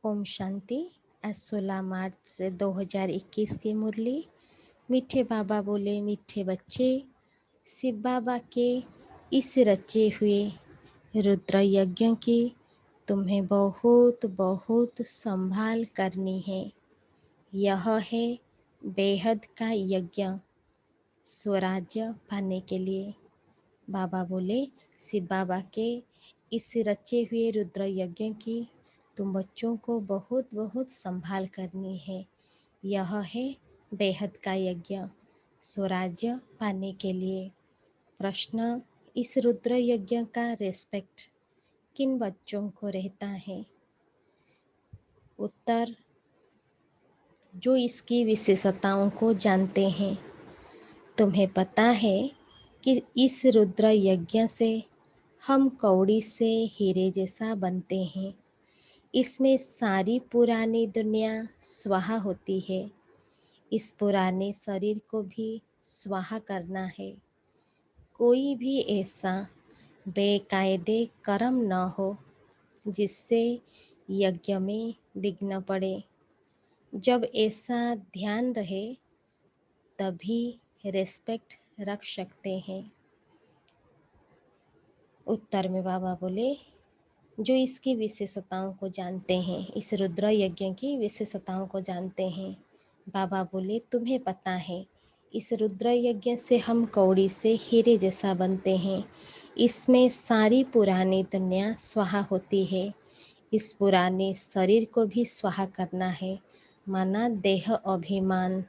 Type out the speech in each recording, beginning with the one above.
ओम शांति। आज 16 मार्च 2021 की मुरली। मीठे बाबा बोले, मीठे बच्चे, शिव बाबा के इस रचे हुए रुद्र यज्ञ की तुम्हें बहुत बहुत संभाल करनी है। यह है बेहद का यज्ञ, स्वराज्य पाने के लिए। बाबा बोले, शिव बाबा के इस रचे हुए रुद्र यज्ञ की तुम बच्चों को बहुत बहुत संभाल करनी है। यह है बेहद का यज्ञ, स्वराज्य पाने के लिए। प्रश्न, इस रुद्र यज्ञ का रेस्पेक्ट किन बच्चों को रहता है? उत्तर, जो इसकी विशेषताओं को जानते हैं। तुम्हें पता है कि इस रुद्र यज्ञ से हम कौड़ी से हीरे जैसा बनते हैं। इसमें सारी पुरानी दुनिया स्वाहा होती है। इस पुराने शरीर को भी स्वाहा करना है। कोई भी ऐसा बेकायदे कर्म न हो जिससे यज्ञ में विघ्न पड़े। जब ऐसा ध्यान रहे तभी रेस्पेक्ट रख सकते हैं। उत्तर में बाबा बोले, जो इसकी विशेषताओं को जानते हैं, इस रुद्र यज्ञ की विशेषताओं को जानते हैं। बाबा बोले, तुम्हें पता है इस रुद्र यज्ञ से हम कौड़ी से हीरे जैसा बनते हैं। इसमें सारी पुरानी दुनिया स्वाहा होती है। इस पुराने शरीर को भी स्वाहा करना है, माना देह अभिमान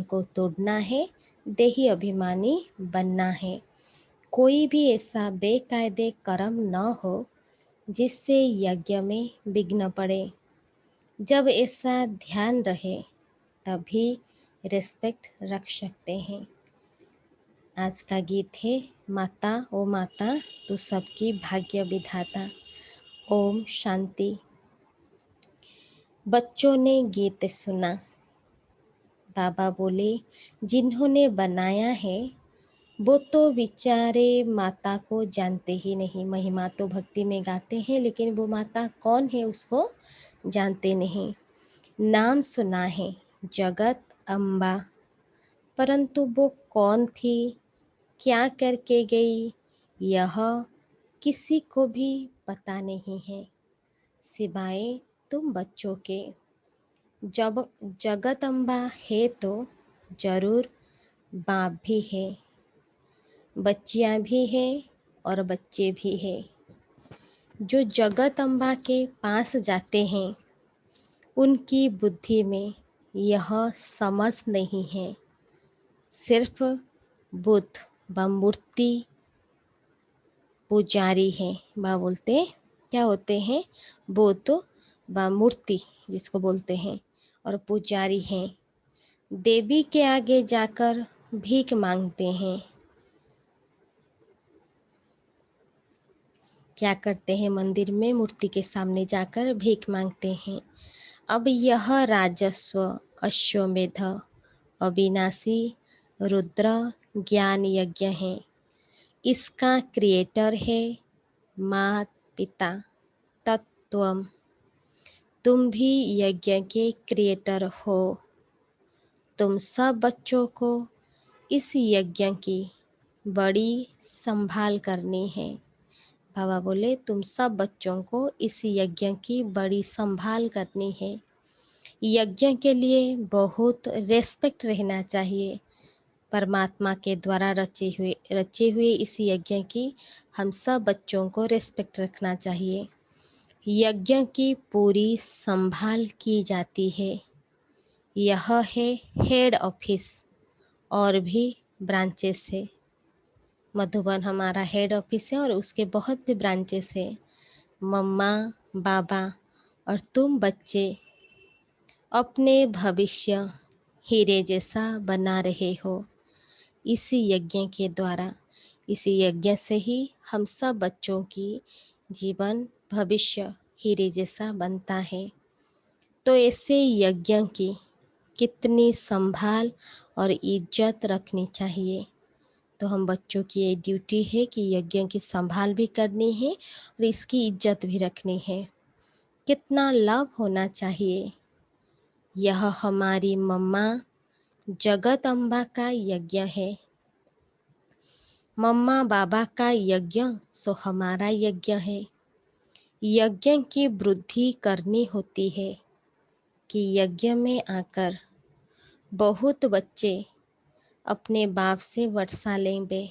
को तोड़ना है, देही अभिमानी बनना है। कोई भी ऐसा बेकायदे कर्म न हो जिससे यज्ञ में विघ्न पड़े। जब ऐसा ध्यान रहे तभी रेस्पेक्ट रख सकते हैं। आज का गीत है, माता ओ माता तू सबकी भाग्य विधाता। ओम शांति। बच्चों ने गीत सुना। बाबा बोले, जिन्होंने बनाया है वो तो बेचारे माता को जानते ही नहीं। महिमा तो भक्ति में गाते हैं, लेकिन वो माता कौन है उसको जानते नहीं। नाम सुना है जगत अम्बा, परंतु वो कौन थी, क्या करके गई, यह किसी को भी पता नहीं है सिवाय तुम बच्चों के। जब जगत अम्बा है तो जरूर बाप भी है, बच्चियां भी हैं और बच्चे भी हैं। जो जगत अम्बा के पास जाते हैं उनकी बुद्धि में यह समझ नहीं है। सिर्फ बुद्ध व मूर्ति पुजारी हैं। बोलते क्या होते हैं? बुद्ध व मूर्ति जिसको बोलते हैं और पुजारी हैं। देवी के आगे जाकर भीख मांगते हैं। क्या करते हैं? मंदिर में मूर्ति के सामने जाकर भीख मांगते हैं। अब यह राजस्व अश्वमेध अविनाशी रुद्र ज्ञान यज्ञ है। इसका क्रिएटर है मात पिता तत्वम। तुम भी यज्ञ के क्रिएटर हो। तुम सब बच्चों को इस यज्ञ की बड़ी संभाल करनी है। बाबा बोले, तुम सब बच्चों को इस यज्ञ की बड़ी संभाल करनी है। यज्ञ के लिए बहुत रेस्पेक्ट रहना चाहिए। परमात्मा के द्वारा रचे हुए इस यज्ञ की हम सब बच्चों को रेस्पेक्ट रखना चाहिए। यज्ञ की पूरी संभाल की जाती है। यह है हेड ऑफिस, और भी ब्रांचेस है। मधुबन हमारा हेड ऑफिस है और उसके बहुत भी ब्रांचेस है। मम्मा बाबा और तुम बच्चे अपने भविष्य हीरे जैसा बना रहे हो इसी यज्ञ के द्वारा। इसी यज्ञ से ही हम सब बच्चों की जीवन भविष्य हीरे जैसा बनता है। तो ऐसे यज्ञ की कितनी संभाल और इज्जत रखनी चाहिए। तो हम बच्चों की ये ड्यूटी है कि यज्ञ की संभाल भी करनी है और इसकी इज्जत भी रखनी है। कितना लव होना चाहिए। यह हमारी मम्मा जगत अम्बा का यज्ञ है। मम्मा बाबा का यज्ञ सो हमारा यज्ञ है। यज्ञ की वृद्धि करनी होती है कि यज्ञ में आकर बहुत बच्चे अपने बाप से वर्षा लेंगे।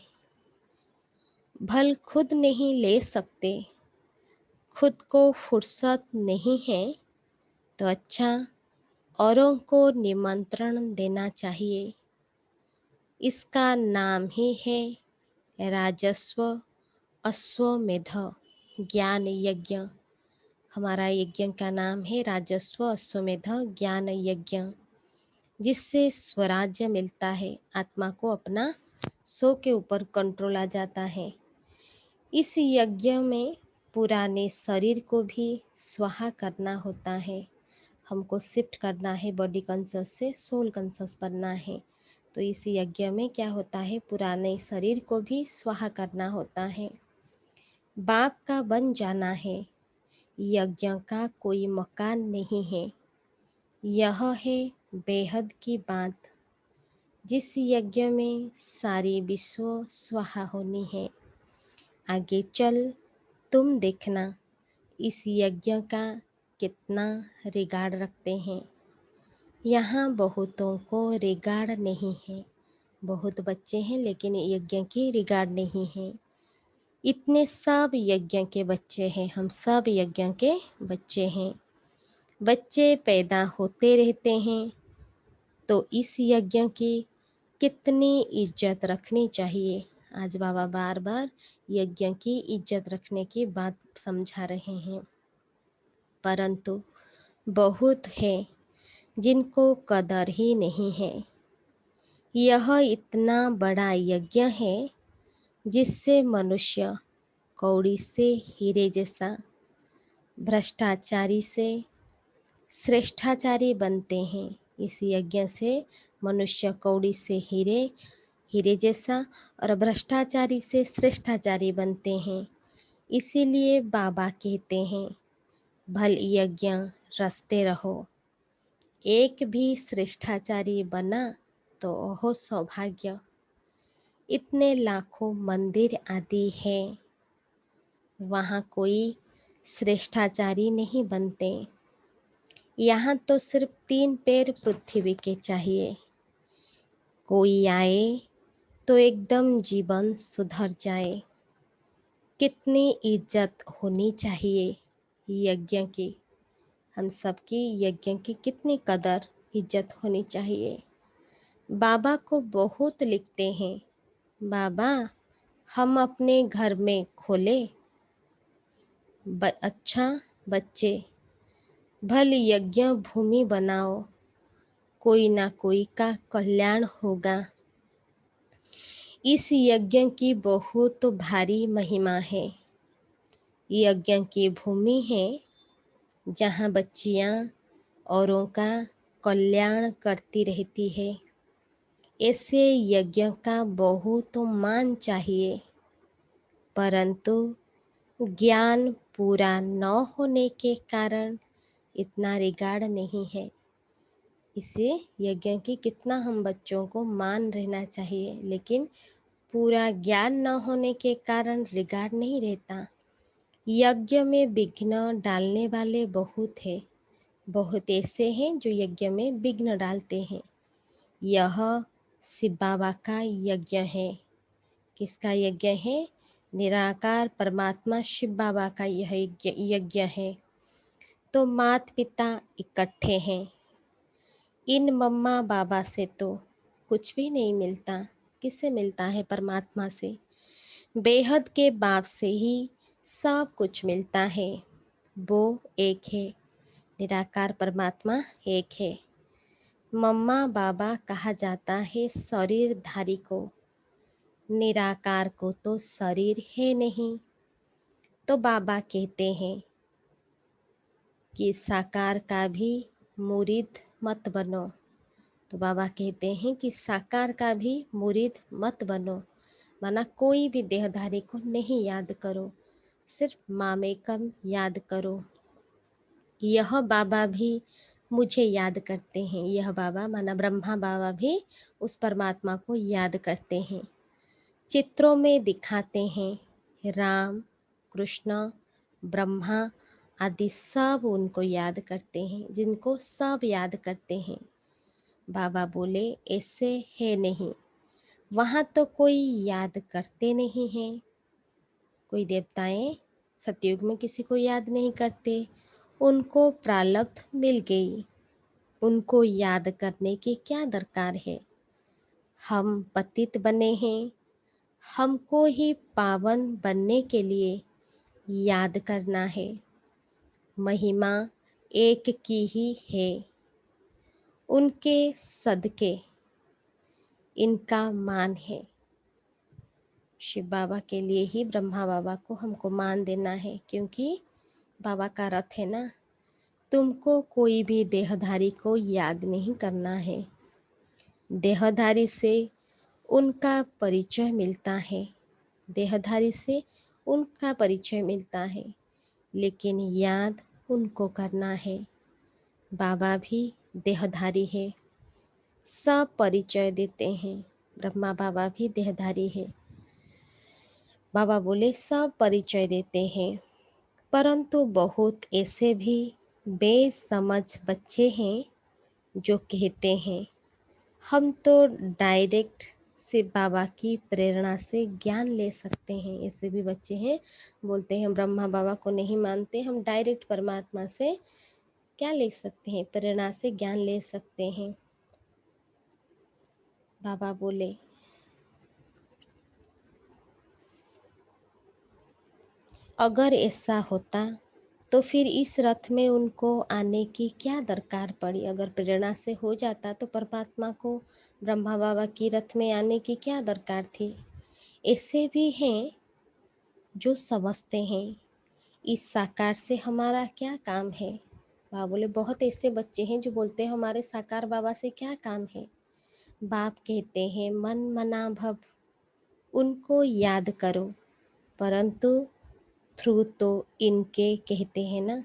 भल खुद नहीं ले सकते, खुद को फुर्सत नहीं है, तो अच्छा औरों को निमंत्रण देना चाहिए। इसका नाम ही है राजस्व अश्वमेध ज्ञान यज्ञ। हमारा यज्ञ का नाम है राजस्व अश्वमेध ज्ञान यज्ञ, जिससे स्वराज्य मिलता है। आत्मा को अपना सो के ऊपर कंट्रोल आ जाता है। इस यज्ञ में पुराने शरीर को भी स्वाहा करना होता है। हमको शिफ्ट करना है बॉडी कॉन्शस से सोल कॉन्शस बनना है। तो इस यज्ञ में क्या होता है, पुराने शरीर को भी स्वाहा करना होता है। बाप का बन जाना है। यज्ञ का कोई मकान नहीं है। यह है बेहद की बात, जिस यज्ञ में सारी विश्व स्वाहा होनी है। आगे चल तुम देखना इस यज्ञ का कितना रिगार्ड रखते हैं। यहाँ बहुतों को रिगार्ड नहीं है। बहुत बच्चे हैं लेकिन यज्ञ की रिगार्ड नहीं है। इतने सब यज्ञ के बच्चे हैं, हम सब यज्ञ के बच्चे हैं। बच्चे पैदा होते रहते हैं, तो इस यज्ञ की कितनी इज्जत रखनी चाहिए। आज बाबा बार बार यज्ञ की इज्जत रखने की बात समझा रहे हैं। परंतु बहुत है जिनको कदर ही नहीं है। यह इतना बड़ा यज्ञ है जिससे मनुष्य कौड़ी से हीरे जैसा, भ्रष्टाचारी से श्रेष्ठाचारी बनते हैं। इस यज्ञ से मनुष्य कौड़ी से हीरे हीरे जैसा और भ्रष्टाचारी से श्रेष्ठाचारी बनते हैं। इसीलिए बाबा कहते हैं भल यज्ञ रचते रहो। एक भी श्रेष्ठाचारी बना तो ओहो सौभाग्य। इतने लाखों मंदिर आदि है, वहाँ कोई श्रेष्ठाचारी नहीं बनते। यहाँ तो सिर्फ 3 पैर पृथ्वी के चाहिए। कोई आए तो एकदम जीवन सुधर जाए। कितनी इज्जत होनी चाहिए यज्ञ की। हम सबकी यज्ञ की कितनी कदर इज्जत होनी चाहिए। बाबा को बहुत लिखते हैं, बाबा हम अपने घर में खोले अच्छा बच्चे, भल यज्ञ भूमि बनाओ, कोई ना कोई का कल्याण होगा। इस यज्ञ की बहुत भारी महिमा है। यज्ञ की भूमि है जहाँ बच्चियाँ औरों का कल्याण करती रहती है। ऐसे यज्ञ का बहुत मान चाहिए, परंतु ज्ञान पूरा न होने के कारण इतना रिगार्ड नहीं है। इसे यज्ञ की कितना हम बच्चों को मान रहना चाहिए, लेकिन पूरा ज्ञान न होने के कारण रिगार्ड नहीं रहता। यज्ञ में विघ्न डालने वाले बहुत है, बहुत ऐसे हैं जो यज्ञ में विघ्न डालते हैं। यह शिव बाबा का यज्ञ है। किसका यज्ञ है? निराकार परमात्मा शिव बाबा का यह यज्ञ है। तो माता पिता इकट्ठे हैं। इन मम्मा बाबा से तो कुछ भी नहीं मिलता। किससे मिलता है? परमात्मा से। बेहद के बाप से ही सब कुछ मिलता है। वो एक है, निराकार परमात्मा एक है। मम्मा बाबा कहा जाता है शरीरधारी को, निराकार को तो शरीर है नहीं। तो बाबा कहते हैं कि साकार का भी मुरीद मत बनो। तो बाबा कहते हैं कि साकार का भी मुरीद मत बनो, माना कोई भी देहधारी को नहीं याद करो, सिर्फ मामेकम याद करो। यह बाबा भी मुझे याद करते हैं। यह बाबा माना ब्रह्मा बाबा भी उस परमात्मा को याद करते हैं, चित्रों में दिखाते हैं। राम, कृष्ण, ब्रह्मा आदि सब उनको याद करते हैं, जिनको सब याद करते हैं। बाबा बोले ऐसे है नहीं, वहाँ तो कोई याद करते नहीं हैं। कोई देवताएं सतयुग में किसी को याद नहीं करते, उनको प्रारब्ध मिल गई, उनको याद करने की क्या दरकार है। हम पतित बने हैं, हमको ही पावन बनने के लिए याद करना है। महिमा एक की ही है, उनके सदके इनका मान है। शिव बाबा के लिए ही ब्रह्मा बाबा को हमको मान देना है, क्योंकि बाबा का रथ है ना। तुमको कोई भी देहधारी को याद नहीं करना है। देहधारी से उनका परिचय मिलता है, देहधारी से उनका परिचय मिलता है, लेकिन याद उनको करना है। बाबा भी देहधारी है, सब परिचय देते हैं। ब्रह्मा बाबा भी देहधारी है। बाबा बोले सब परिचय देते हैं, परंतु बहुत ऐसे भी बेसमझ बच्चे हैं जो कहते हैं हम तो डायरेक्ट शिव बाबा की प्रेरणा से ज्ञान ले सकते हैं। ऐसे भी बच्चे हैं, बोलते हैं हम ब्रह्मा बाबा को नहीं मानते, हम डायरेक्ट परमात्मा से क्या ले सकते हैं, प्रेरणा से ज्ञान ले सकते हैं। बाबा बोले अगर ऐसा होता तो फिर इस रथ में उनको आने की क्या दरकार पड़ी। अगर प्रेरणा से हो जाता तो परमात्मा को ब्रह्मा बाबा की रथ में आने की क्या दरकार थी। ऐसे भी हैं जो समझते हैं इस साकार से हमारा क्या काम है। बाबा बोले बहुत ऐसे बच्चे हैं जो बोलते हैं हमारे साकार बाबा से क्या काम है। बाप कहते हैं मन मना भव, उनको याद करो, परंतु थ्रू तो इनके कहते हैं ना,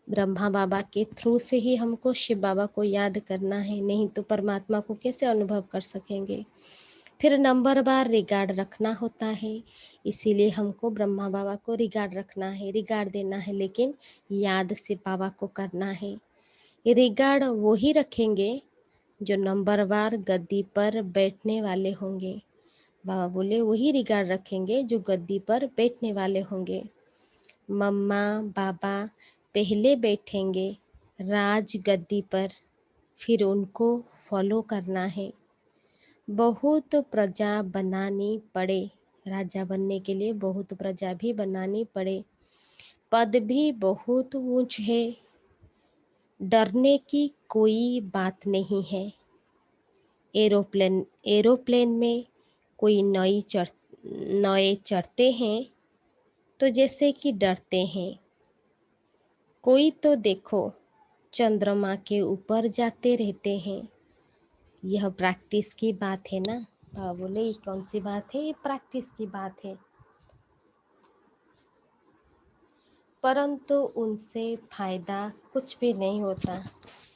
ब्रह्मा बाबा के थ्रू से ही हमको शिव बाबा को याद करना है, नहीं तो परमात्मा को कैसे अनुभव कर सकेंगे। फिर नंबर बार रिगार्ड रखना होता है, इसीलिए हमको ब्रह्मा बाबा को रिगार्ड रखना है, रिगार्ड देना है, लेकिन याद शिव बाबा को करना है। रिगार्ड वो ही रखेंगे जो नंबर बार गद्दी पर बैठने वाले होंगे। बाबा बोले वही रिगार्ड रखेंगे जो गद्दी पर बैठने वाले होंगे। मम्मा बाबा पहले बैठेंगे राज गद्दी पर, फिर उनको फॉलो करना है। बहुत प्रजा बनानी पड़े, राजा बनने के लिए बहुत प्रजा भी बनानी पड़े। पद भी बहुत ऊंच है, डरने की कोई बात नहीं है। एरोप्लेन में कोई नए चढ़ते हैं तो जैसे कि डरते हैं। कोई तो देखो चंद्रमा के ऊपर जाते रहते हैं। यह प्रैक्टिस की बात है ना। बोले ये कौन सी बात है, ये प्रैक्टिस की बात है। परंतु उनसे फायदा कुछ भी नहीं होता।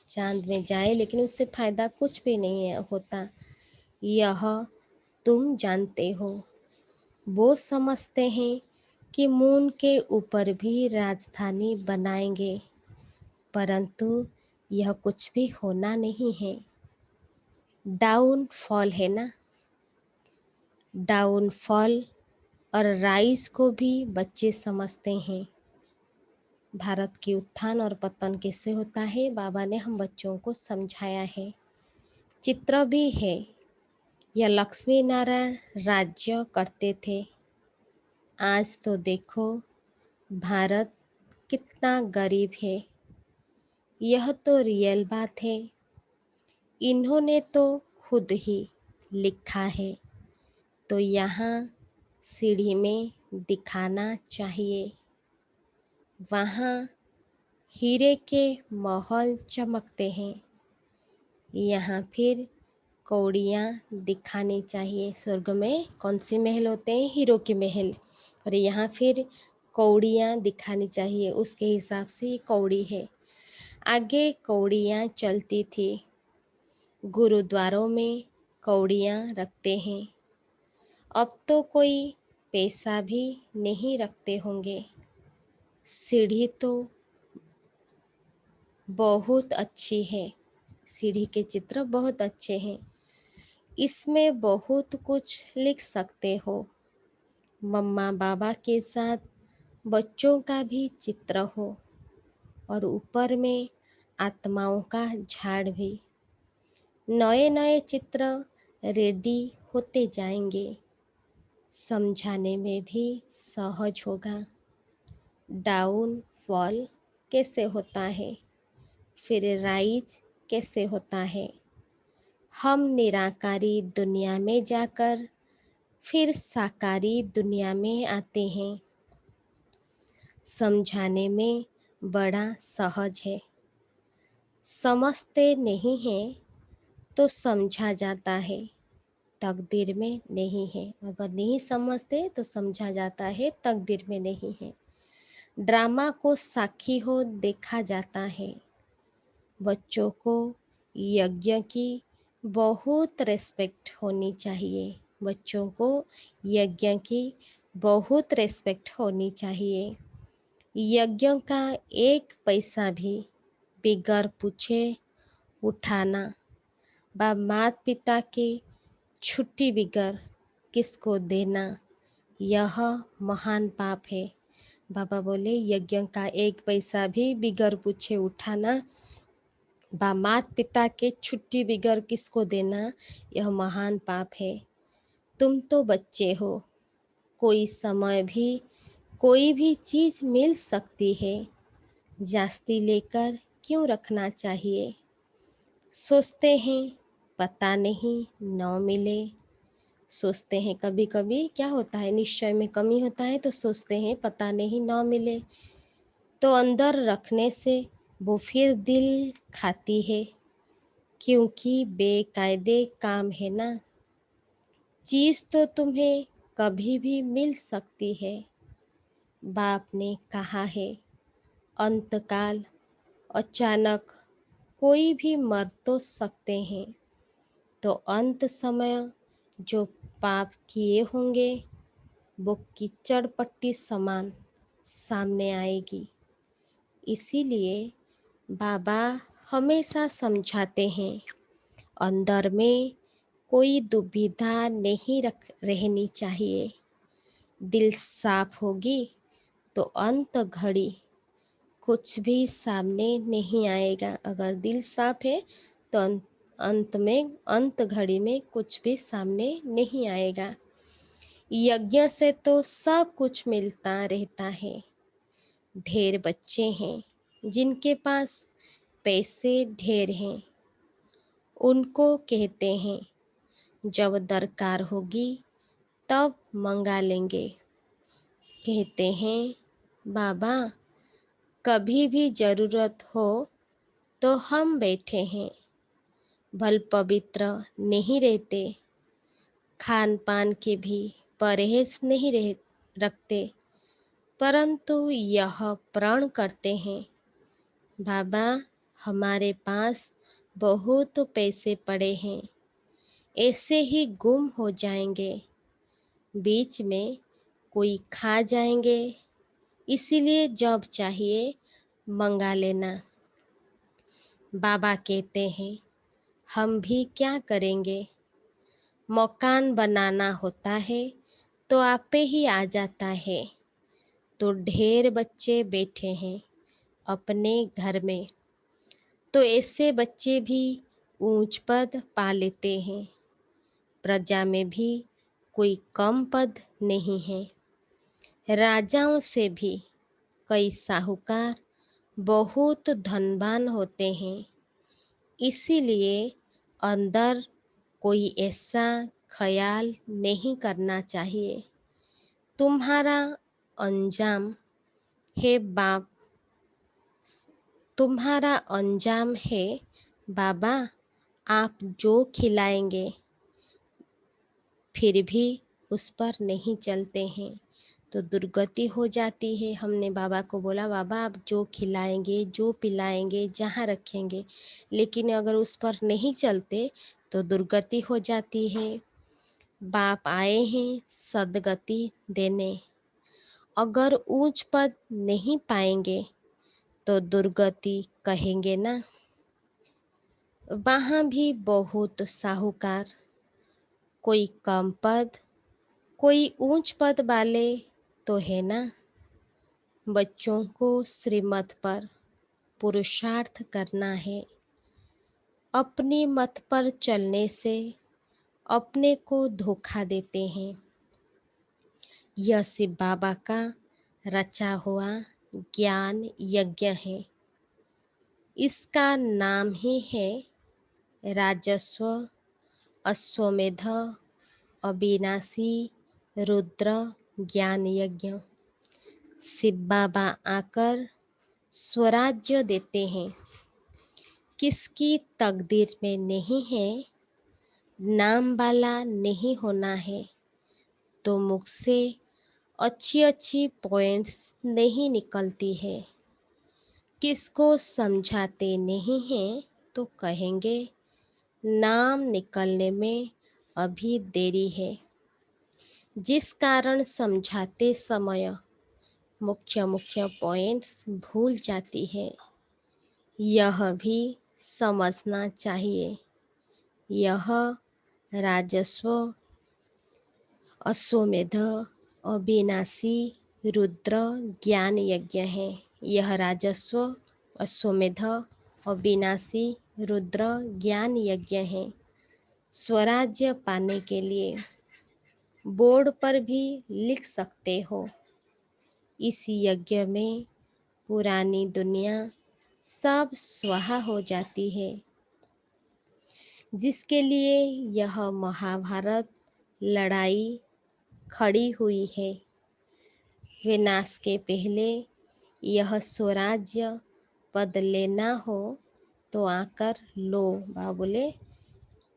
चांद में जाए लेकिन उससे फायदा कुछ भी नहीं होता। यह तुम जानते हो। वो समझते हैं कि मून के ऊपर भी राजधानी बनाएंगे, परंतु यह कुछ भी होना नहीं है। डाउनफॉल है ना, डाउनफॉल और राइज को भी बच्चे समझते हैं। भारत की उत्थान और पतन कैसे होता है, बाबा ने हम बच्चों को समझाया है। चित्र भी है। यह लक्ष्मी नारायण राज्य करते थे, आज तो देखो भारत कितना गरीब है। यह तो रियल बात है, इन्होंने तो खुद ही लिखा है, तो यहाँ सीढ़ी में दिखाना चाहिए। वहाँ हीरे के महल चमकते हैं, यहाँ फिर कौड़ियाँ दिखानी चाहिए। स्वर्ग में कौन से महल होते हैं, हीरो के महल, और यहाँ फिर कौड़ियाँ दिखानी चाहिए। उसके हिसाब से ये कौड़ी है। आगे कौड़ियाँ चलती थी। गुरुद्वारों में कौड़ियाँ रखते हैं। अब तो कोई पैसा भी नहीं रखते होंगे। सीढ़ी तो बहुत अच्छी है। सीढ़ी के चित्र बहुत अच्छे हैं। इसमें बहुत कुछ लिख सकते हो। मम्मा बाबा के साथ बच्चों का भी चित्र हो और ऊपर में आत्माओं का झाड़ भी। नए नए चित्र रेडी होते जाएंगे। समझाने में भी सहज होगा। डाउन फॉल कैसे होता है, फिर राइज कैसे होता है। हम निराकारी दुनिया में जाकर फिर साकारी दुनिया में आते हैं। समझाने में बड़ा सहज है। समझते नहीं हैं तो समझा जाता है, तकदीर में नहीं है। अगर नहीं समझते तो समझा जाता है, तकदीर में नहीं है। ड्रामा को साक्षी हो देखा जाता है। बच्चों को यज्ञ की बहुत रिस्पेक्ट होनी चाहिए। बच्चों को यज्ञ की बहुत रिस्पेक्ट होनी चाहिए। यज्ञ का एक पैसा भी बिगर पूछे उठाना व माता पिता के छुट्टी बिगर किसको देना, यह महान पाप है। बाबा बोले यज्ञ का एक पैसा भी बिगर पूछे उठाना व माता पिता के छुट्टी बिगर किसको देना, यह महान पाप है। तुम तो बच्चे हो, कोई समय भी कोई भी चीज़ मिल सकती है। जास्ती लेकर क्यों रखना चाहिए। सोचते हैं पता नहीं न मिले। सोचते हैं कभी कभी क्या होता है, निश्चय में कमी होता है तो सोचते हैं पता नहीं न मिले, तो अंदर रखने से वो फिर दिल खाती है, क्योंकि बेकायदे काम है ना। चीज़ तो तुम्हें कभी भी मिल सकती है। बाप ने कहा है अंतकाल अचानक कोई भी मर तो सकते हैं, तो अंत समय जो पाप किए होंगे वो कीचड़ पट्टी समान सामने आएगी। इसीलिए बाबा हमेशा समझाते हैं अंदर में कोई दुविधा नहीं रहनी चाहिए। दिल साफ होगी तो अंत घड़ी कुछ भी सामने नहीं आएगा। अगर दिल साफ है तो अंत घड़ी में कुछ भी सामने नहीं आएगा। यज्ञ से तो सब कुछ मिलता रहता है। ढेर बच्चे हैं जिनके पास पैसे ढेर हैं, उनको कहते हैं जब दरकार होगी तब मंगा लेंगे। कहते हैं बाबा कभी भी ज़रूरत हो तो हम बैठे हैं। भल पवित्र नहीं रहते, खान पान के भी परहेज नहीं रखते, परंतु यह प्रण करते हैं बाबा हमारे पास बहुत पैसे पड़े हैं, ऐसे ही गुम हो जाएंगे, बीच में कोई खा जाएंगे, इसीलिए जब चाहिए मंगा लेना। बाबा कहते हैं हम भी क्या करेंगे। मकान बनाना होता है तो आपे ही आ जाता है। तो ढेर बच्चे बैठे हैं अपने घर में, तो ऐसे बच्चे भी ऊंच पद पा लेते हैं। प्रजा में भी कोई कम पद नहीं है। राजाओं से भी कई साहूकार बहुत धनवान होते हैं। इसीलिए अंदर कोई ऐसा ख्याल नहीं करना चाहिए तुम्हारा अंजाम है बाप, तुम्हारा अंजाम है बाबा आप जो खिलाएंगे, फिर भी उस पर नहीं चलते हैं तो दुर्गति हो जाती है। हमने बाबा को बोला, बाबा आप जो खिलाएंगे, जो पिलाएंगे, जहाँ रखेंगे, लेकिन अगर उस पर नहीं चलते तो दुर्गति हो जाती है। बाप आए हैं सद्गति देने, अगर ऊंच पद नहीं पाएंगे तो दुर्गति कहेंगे ना। वहाँ भी बहुत साहूकार, कोई कम पद, कोई ऊंच पद वाले तो है ना। बच्चों को श्रीमत पर पुरुषार्थ करना है। अपनी मत पर चलने से अपने को धोखा देते हैं। यह शिव बाबा का रचा हुआ ज्ञान यज्ञ है। इसका नाम ही है राजस्व, अश्वमेध, अविनाशी, रुद्र ज्ञान यज्ञ। शिव बाबा आकर स्वराज्य देते हैं। किसकी तकदीर में नहीं है, नाम वाला नहीं होना है, तो मुख से अच्छी अच्छी पॉइंट्स नहीं निकलती है। किसको समझाते नहीं हैं तो कहेंगे नाम निकलने में अभी देरी है। जिस कारण समझाते समय मुख्य मुख्य पॉइंट्स भूल जाती है, यह भी समझना चाहिए। यह राजस्व, अश्वमेध, अविनाशी, रुद्र ज्ञान यज्ञ है। यह राजस्व, अश्वमेध, अविनाशी, रुद्र ज्ञान यज्ञ है। स्वराज्य पाने के लिए बोर्ड पर भी लिख सकते हो। इस यज्ञ में पुरानी दुनिया सब स्वाहा हो जाती है, जिसके लिए यह महाभारत लड़ाई खड़ी हुई है। विनाश के पहले यह स्वराज्य पद लेना हो तो आकर लो। बाबा बोले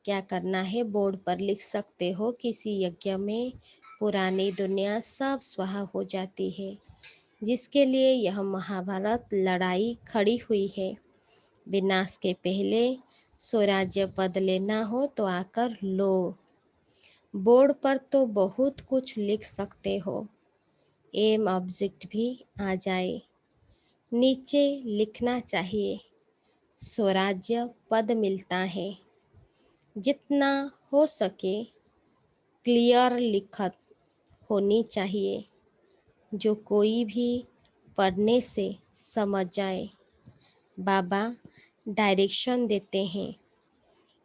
क्या करना है, बोर्ड पर लिख सकते हो। किसी यज्ञ में पुरानी दुनिया सब स्वाहा हो जाती है, जिसके लिए यह महाभारत लड़ाई खड़ी हुई है। विनाश के पहले स्वराज्य पद लेना हो तो आकर लो। बोर्ड पर तो बहुत कुछ लिख सकते हो, एम ऑब्जेक्ट भी आ जाए। नीचे लिखना चाहिए स्वराज्य पद मिलता है। जितना हो सके क्लियर लिखत होनी चाहिए, जो कोई भी पढ़ने से समझ जाए। बाबा डायरेक्शन देते हैं,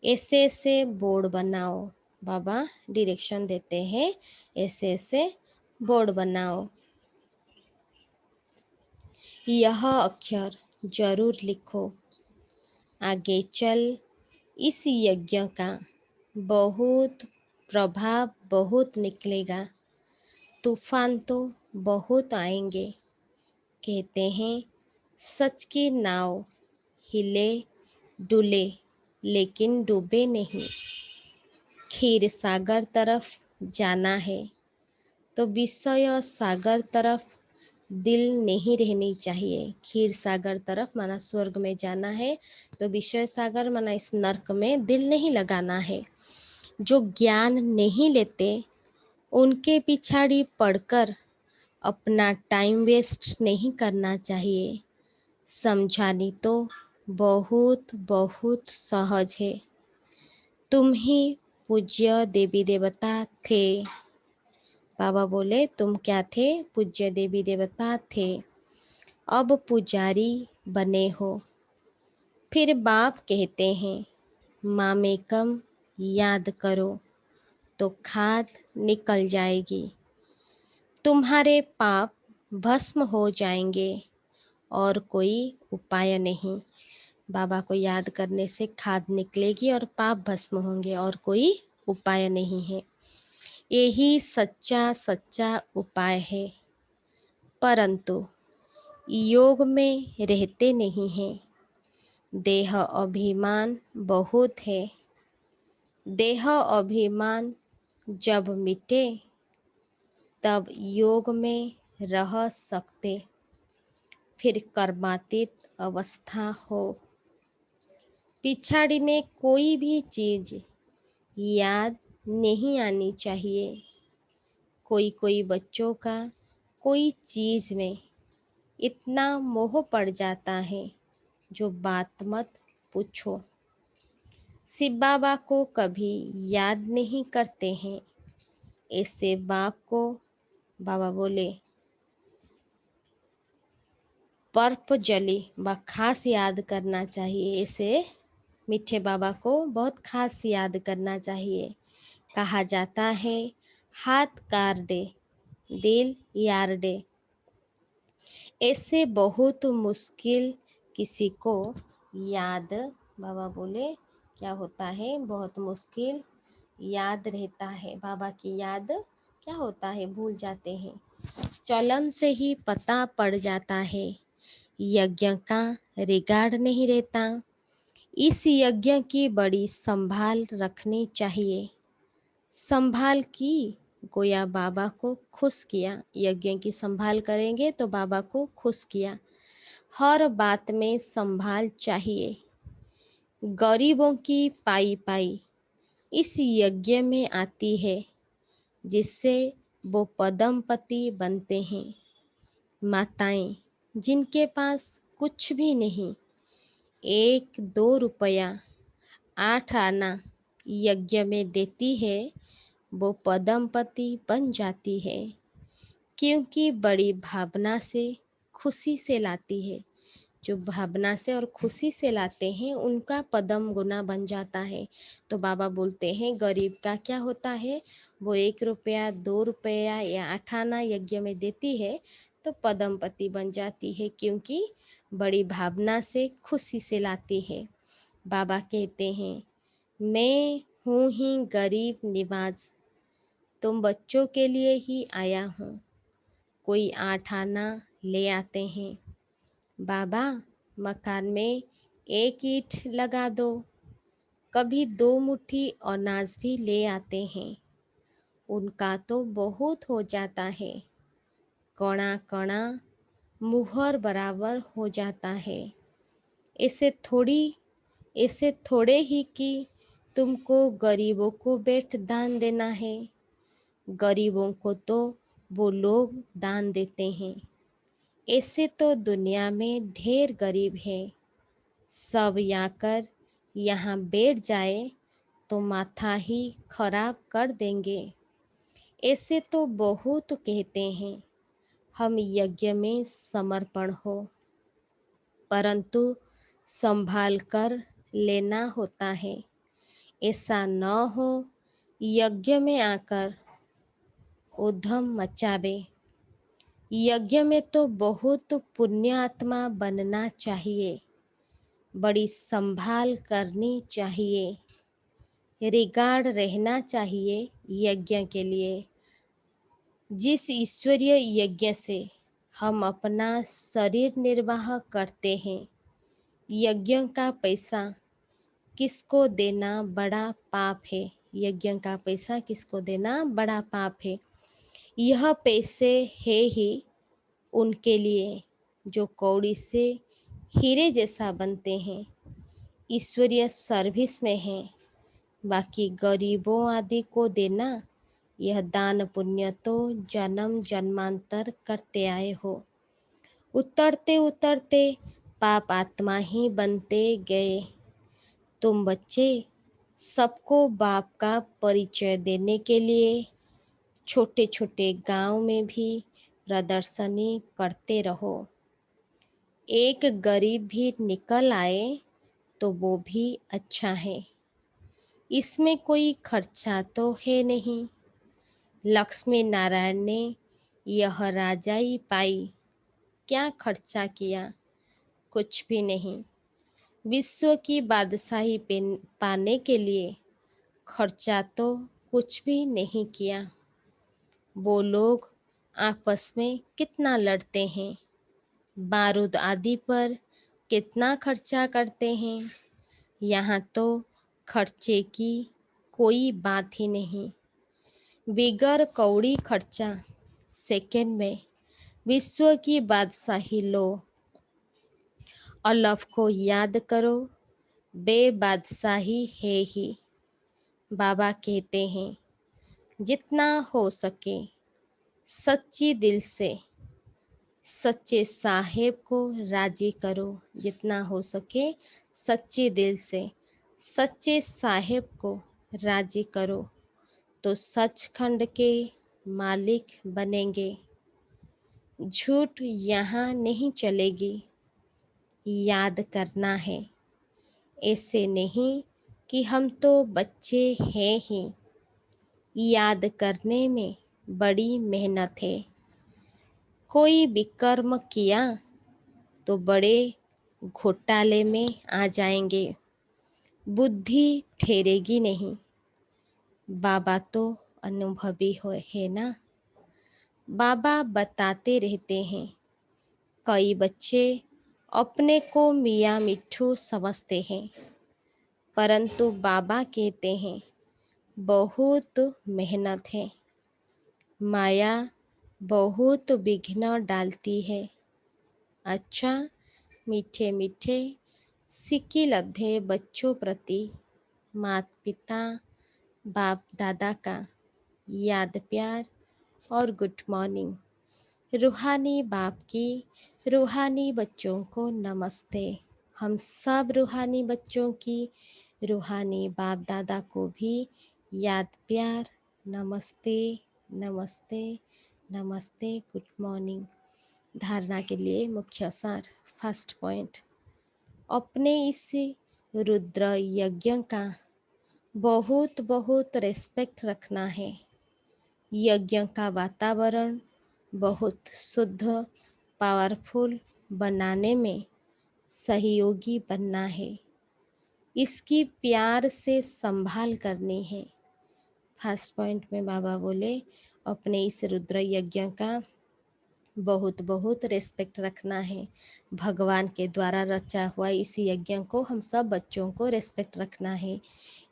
ऐसे ऐसे बोर्ड बनाओ। बाबा डायरेक्शन देते हैं, ऐसे ऐसे बोर्ड बनाओ। यह अक्षर जरूर लिखो। आगे चल इस यज्ञ का बहुत प्रभाव बहुत निकलेगा। तूफान तो बहुत आएंगे। कहते हैं सच की नाव हिले डुले लेकिन डूबे नहीं। क्षीर सागर तरफ जाना है तो विषय सागर तरफ दिल नहीं रहनी चाहिए। क्षीर सागर तरफ माना स्वर्ग में जाना है तो विषय सागर माना इस नर्क में दिल नहीं लगाना है। जो ज्ञान नहीं लेते उनके पिछाड़ी पढ़कर अपना टाइम वेस्ट नहीं करना चाहिए। समझानी तो बहुत बहुत सहज है। तुम ही पूज्य देवी देवता थे। बाबा बोले तुम क्या थे, पूज्य देवी देवता थे, अब पुजारी बने हो। फिर बाप कहते हैं मामेकम याद करो तो खाद निकल जाएगी। तुम्हारे पाप भस्म हो जाएंगे और कोई उपाय नहीं। बाबा को याद करने से खाद निकलेगी और पाप भस्म होंगे और कोई उपाय नहीं है। यही सच्चा सच्चा उपाय है, परंतु योग में रहते नहीं हैं। देह अभिमान बहुत है। देह अभिमान जब मिटे तब योग में रह सकते, फिर कर्मातीत अवस्था हो। पिछाड़ी में कोई भी चीज याद नहीं आनी चाहिए। कोई कोई बच्चों का कोई चीज में इतना मोह पड़ जाता है, जो बात मत पूछो। शिव बाबा को कभी याद नहीं करते हैं। ऐसे बाप को बाबा बोले पर्प जली व खास याद करना चाहिए। ऐसे मीठे बाबा को बहुत खास याद करना चाहिए। कहा जाता है हाथ कार दे दिल यार दे। ऐसे बहुत मुश्किल किसी को याद, बाबा बोले क्या होता है, बहुत मुश्किल याद रहता है। बाबा की याद क्या होता है, भूल जाते हैं। चलन से ही पता पड़ जाता है, यज्ञ का रिगार्ड नहीं रहता। इस यज्ञ की बड़ी संभाल रखनी चाहिए। संभाल की गोया बाबा को खुश किया। यज्ञ की संभाल करेंगे तो बाबा को खुश किया। हर बात में संभाल चाहिए। गरीबों की पाई पाई इस यज्ञ में आती है, जिससे वो पदमपति बनते हैं। माताएं जिनके पास कुछ भी नहीं, 1-2 रुपया 8 आना यज्ञ में देती है, वो पदमपति बन जाती है। क्योंकि बड़ी भावना से खुशी से लाती है। जो भावना से और खुशी से लाते हैं उनका पदम गुना बन जाता है। तो बाबा बोलते हैं गरीब का क्या होता है, वो 1 रुपया 2 रुपया या 8 आना यज्ञ में देती है तो पदमपति बन जाती है, क्योंकि बड़ी भावना से खुशी से लाती है। बाबा कहते हैं मैं हूँ ही गरीब निवाज, तुम बच्चों के लिए ही आया हूँ। कोई 8 आना ले आते हैं, बाबा मकान में 1 ईंट लगा दो। कभी 2 मुट्ठी अनाज भी ले आते हैं, उनका तो बहुत हो जाता है। कणा कणा मुहर बराबर हो जाता है। ऐसे थोड़े ही कि तुमको गरीबों को बेट दान देना है। गरीबों को तो वो लोग दान देते हैं। ऐसे तो दुनिया में ढेर गरीब है। सब आकर यहाँ बैठ जाए तो माथा ही खराब कर देंगे। ऐसे तो बहुत कहते हैं हम यज्ञ में समर्पण हो, परंतु संभाल कर लेना होता है। ऐसा न हो यज्ञ में आकर उधम मचावे। यज्ञ में तो बहुत पुण्य आत्मा बनना चाहिए, बड़ी संभाल करनी चाहिए, रिगार्ड रहना चाहिए यज्ञ के लिए। जिस ईश्वरीय यज्ञ से हम अपना शरीर निर्वाह करते हैं, यज्ञ का पैसा किसको देना बड़ा पाप है। यज्ञ का पैसा किसको देना बड़ा पाप है। यह पैसे है ही उनके लिए जो कौड़ी से हीरे जैसा बनते हैं, ईश्वरीय सर्विस में हैं। बाकी गरीबों आदि को देना, यह दान पुण्य तो जन्म जन्मांतर करते आए हो। उतरते उतरते पाप आत्मा ही बनते गए। तुम बच्चे सबको बाप का परिचय देने के लिए छोटे छोटे गांव में भी प्रदर्शनी करते रहो। एक गरीब भी निकल आए तो वो भी अच्छा है। इसमें कोई खर्चा तो है नहीं। लक्ष्मी नारायण ने यह राजाई पाई, क्या खर्चा किया, कुछ भी नहीं। विश्व की बादशाही पाने के लिए खर्चा तो कुछ भी नहीं किया। वो लोग आपस में कितना लड़ते हैं, बारूद आदि पर कितना खर्चा करते हैं। यहाँ तो खर्चे की कोई बात ही नहीं। बिगर कौड़ी खर्चा सेकंड में विश्व की बादशाही लो, अल्लाफ को याद करो, बेबादशाही है ही। बाबा कहते हैं, जितना हो सके सच्ची दिल से सच्चे साहेब को राजी करो। जितना हो सके सच्चे दिल से सच्चे साहेब को राजी करो, तो सचखंड के मालिक बनेंगे। झूठ यहाँ नहीं चलेगी, याद करना है। ऐसे नहीं कि हम तो बच्चे हैं ही, याद करने में बड़ी मेहनत है। कोई विकर्म किया तो बड़े घोटाले में आ जाएंगे, बुद्धि ठहरेगी नहीं। बाबा तो अनुभवी है ना। बाबा बताते रहते हैं, कई बच्चे अपने को मियाँ मिट्ठू समझते हैं, परंतु बाबा कहते हैं बहुत मेहनत है। माया बहुत विघ्न डालती है। अच्छा, मीठे मीठे सिक्की लद्धे बच्चों प्रति माता पिता बाप दादा का याद प्यार और गुड मॉर्निंग। रूहानी बाप की रूहानी बच्चों को नमस्ते। हम सब रूहानी बच्चों की रूहानी बाप दादा को भी याद प्यार नमस्ते नमस्ते नमस्ते, गुड मॉर्निंग। धारणा के लिए मुख्य सार। फर्स्ट पॉइंट, अपने इस रुद्र यज्ञ का बहुत बहुत रेस्पेक्ट रखना है। यज्ञ का वातावरण बहुत शुद्ध पावरफुल बनाने में सहयोगी बनना है। इसकी प्यार से संभाल करनी है। फर्स्ट पॉइंट में बाबा बोले, अपने इस रुद्र यज्ञ का बहुत बहुत रेस्पेक्ट रखना है। भगवान के द्वारा रचा हुआ इस यज्ञ को हम सब बच्चों को रेस्पेक्ट रखना है।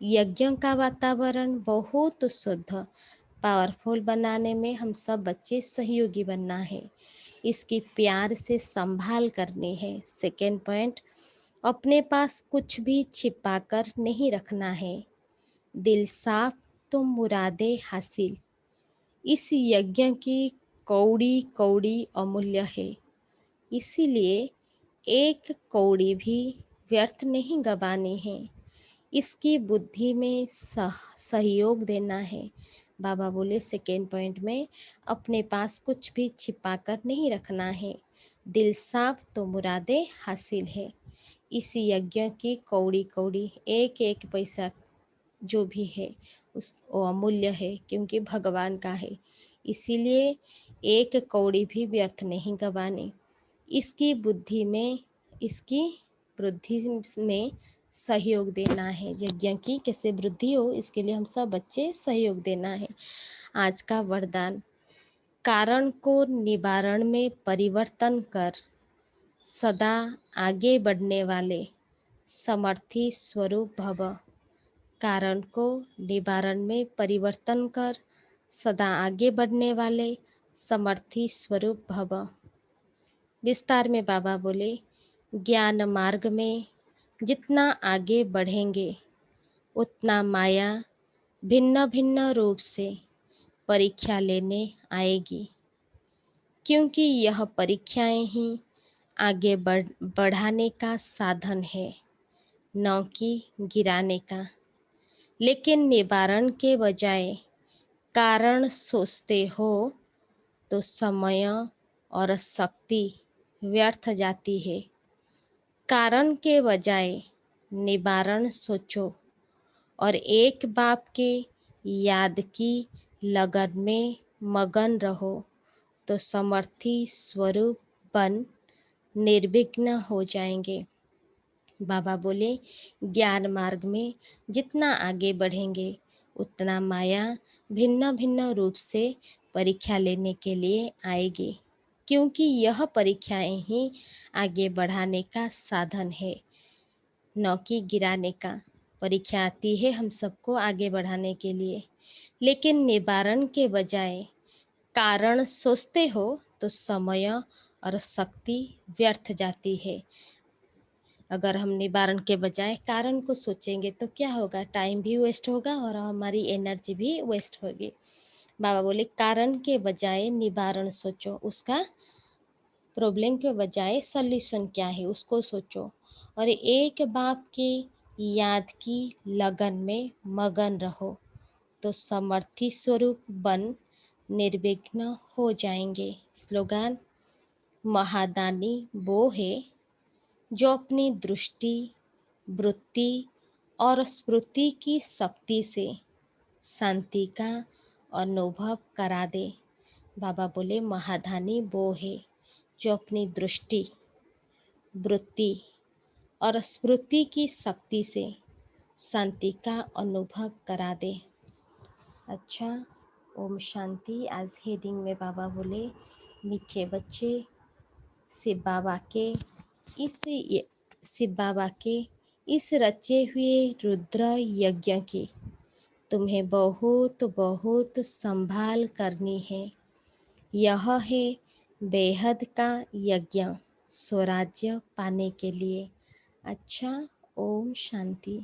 यज्ञ का वातावरण बहुत शुद्ध पावरफुल बनाने में हम सब बच्चे सहयोगी बनना है। इसकी प्यार से संभाल करनी है। सेकेंड पॉइंट, अपने पास कुछ भी छिपा कर नहीं रखना है। दिल साफ तो मुरादे हासिल। इस यज्ञ की कौड़ी कौड़ी अमूल्य है, इसीलिए एक कौड़ी भी व्यर्थ नहीं गंवानी है। इसकी बुद्धि में सहयोग देना है। बाबा बोले सेकेंड पॉइंट में, अपने पास कुछ भी छिपा कर नहीं रखना है। दिल साफ तो मुरादे हासिल है। इस यज्ञ की कौड़ी कौड़ी एक एक पैसा जो भी है उस वो अमूल्य है, क्योंकि भगवान का है। इसीलिए एक कौड़ी भी व्यर्थ नहीं गंवानी। इसकी बुद्धि में इसकी वृद्धि में सहयोग देना है। यज्ञ की कैसे वृद्धि हो, इसके लिए हम सब बच्चे सहयोग देना है। आज का वरदान, कारण को निवारण में परिवर्तन कर सदा आगे बढ़ने वाले समर्थी स्वरूप भव। कारण को निवारण में परिवर्तन कर सदा आगे बढ़ने वाले समर्थी स्वरूप भव। विस्तार में बाबा बोले, ज्ञान मार्ग में जितना आगे बढ़ेंगे उतना माया भिन्न भिन्न रूप से परीक्षा लेने आएगी, क्योंकि यह परीक्षाएं ही आगे बढ़ाने का साधन है, न कि गिराने का। लेकिन निवारण के बजाय कारण सोचते हो तो समय और शक्ति व्यर्थ जाती है। कारण के बजाय निवारण सोचो और एक बाप के याद की लगन में मगन रहो, तो समर्थी स्वरूप बन निर्विघ्न हो जाएंगे। बाबा बोले, ज्ञान मार्ग में जितना आगे बढ़ेंगे उतना माया भिन्न भिन्न रूप से परीक्षा लेने के लिए आएगी, क्योंकि यह परीक्षाएं ही आगे बढ़ाने का साधन है, न कि गिराने का। परीक्षा आती है हम सबको आगे बढ़ाने के लिए, लेकिन निवारण के बजाय कारण सोचते हो तो समय और शक्ति व्यर्थ जाती है। अगर हम निवारण के बजाय कारण को सोचेंगे तो क्या होगा, टाइम भी वेस्ट होगा और हमारी एनर्जी भी वेस्ट होगी। बाबा बोले कारण के बजाय निवारण सोचो, उसका प्रॉब्लम के बजाय सॉल्यूशन क्या है उसको सोचो, और एक बाप की याद की लगन में मगन रहो तो समर्थी स्वरूप बन निर्विघ्न हो जाएंगे। स्लोगन, महादानी वो है जो अपनी दृष्टि, वृत्ति और स्मृति की शक्ति से शांति का अनुभव करा दे। बाबा बोले महादानी वो है जो अपनी दृष्टि, वृत्ति और स्मृति की शक्ति से शांति का अनुभव करा दे। अच्छा, ओम शांति। आज हेडिंग में बाबा बोले मीठे बच्चे, शिव बाबा के इस शिव बाबा के इस रचे हुए रुद्र यज्ञ की तुम्हें बहुत बहुत संभाल करनी है। यह है बेहद का यज्ञ स्वराज्य पाने के लिए। अच्छा, ओम शांति।